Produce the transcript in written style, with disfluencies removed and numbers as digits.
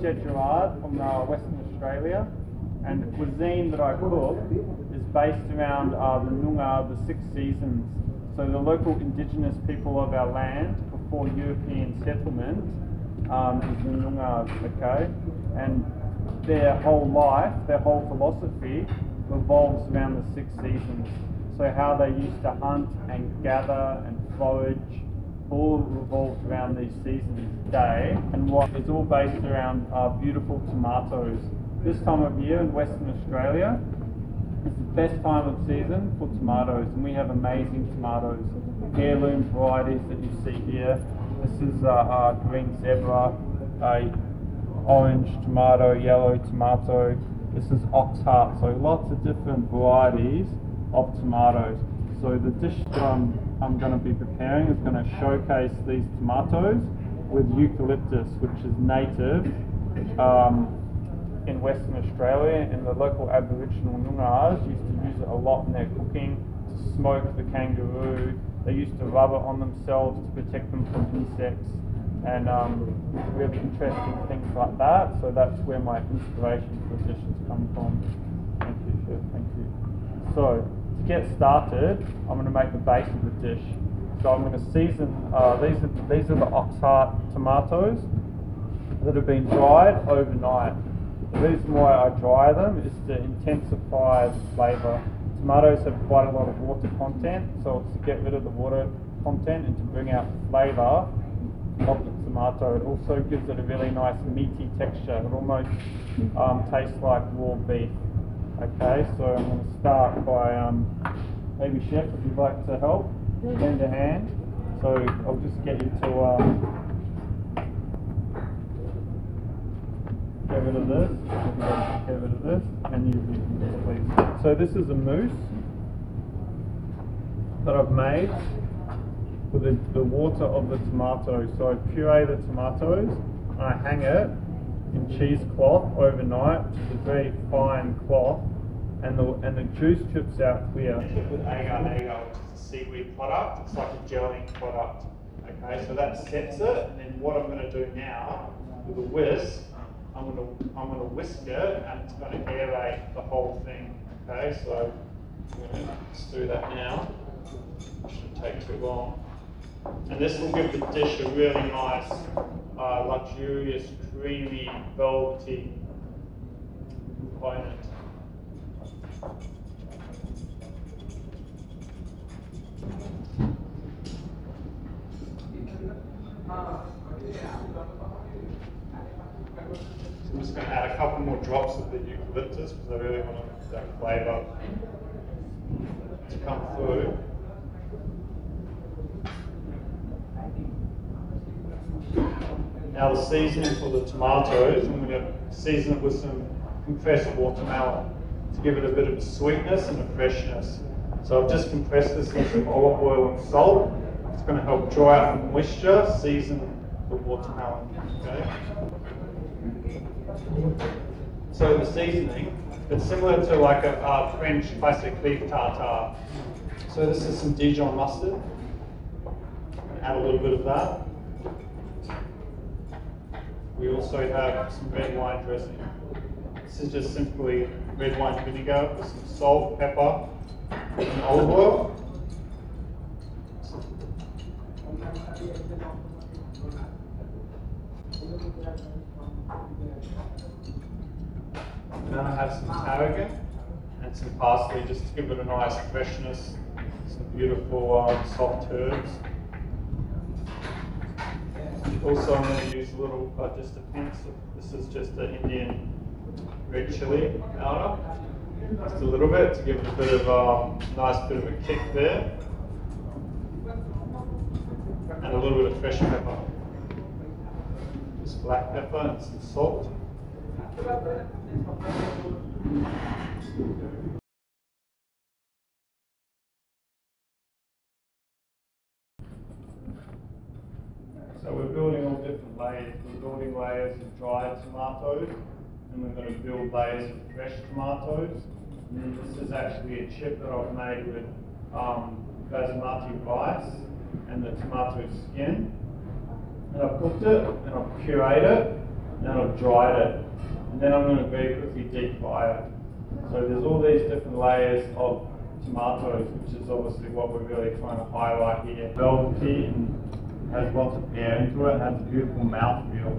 Jed Gerrard from Western Australia, and the cuisine that I cook is based around the Noongar, the 6 seasons. So the local indigenous people of our land before European settlement is the Noongars, okay? And their whole life, their whole philosophy revolves around the 6 seasons. So how they used to hunt and gather and forage, all revolves around these seasons today, and what is all based around beautiful tomatoes. This time of year in Western Australia is the best time of season for tomatoes, and we have amazing tomatoes, heirloom varieties that you see here. This is green zebra, orange tomato, yellow tomato. This is ox heart, so lots of different varieties of tomatoes. So the dish that I'm going to be preparing is going to showcase these tomatoes with eucalyptus, which is native in Western Australia, and the local Aboriginal Noongars used to use it a lot in their cooking to smoke the kangaroo. They used to rub it on themselves to protect them from insects and really interesting things like that. So that's where my inspiration for the dishes come from. Thank you, Chef. Thank you. So to get started, I'm going to make the base of the dish. So I'm going to season, these are the ox heart tomatoes that have been dried overnight. The reason why I dry them is to intensify the flavour. Tomatoes have quite a lot of water content, so it's to get rid of the water content and to bring out the flavour of the tomato. It also gives it a really nice meaty texture. It almost tastes like raw beef. Okay, so I'm going to start by, maybe Chef, if you'd like to help, hand to hand. So I'll just get you to get rid of this, get rid of this, and you please. So this is a mousse that I've made with the water of the tomato. So I puree the tomatoes and I hang it in cheesecloth overnight, which is a very fine cloth, and the juice drips out clear. With agar, which is a seaweed product, it's like a gelling product. Okay, so that sets it, and then what I'm going to do now with a whisk, I'm going to whisk it, and it's going to aerate the whole thing. Okay, so I'm going to just do that now. It shouldn't take too long. And this will give the dish a really nice, luxurious, creamy, velvety component. I'm just going to add a couple more drops of the eucalyptus because I really want that flavour to come through. Now the seasoning for the tomatoes, I'm going to season it with some compressed watermelon to give it a bit of a sweetness and a freshness. So I've just compressed this in some olive oil and salt. It's going to help dry out the moisture, season the watermelon. Okay. So the seasoning, it's similar to like a French classic beef tartare. So this is some Dijon mustard. Add a little bit of that. We also have some red wine dressing. This is just simply red wine vinegar with some salt, pepper, and olive oil. And then I have some tarragon and some parsley just to give it a nice freshness, some beautiful soft herbs. Also, I'm going to use a little, just a pinch of, this is just an Indian red chili powder, just a little bit to give it a bit of nice bit of a kick there, and a little bit of fresh pepper, just black pepper and some salt. So we're building all different layers. We're building layers of dried tomatoes, and we're going to build layers of fresh tomatoes. And then this is actually a chip that I've made with basmati rice and the tomato skin. And I've cooked it, and I've pureed it, and then I've dried it, and then I'm going to very quickly deep fry it. So there's all these different layers of tomatoes, which is obviously what we're really trying to highlight here. Velvety and has lots of air into it, and has a beautiful mouthfeel.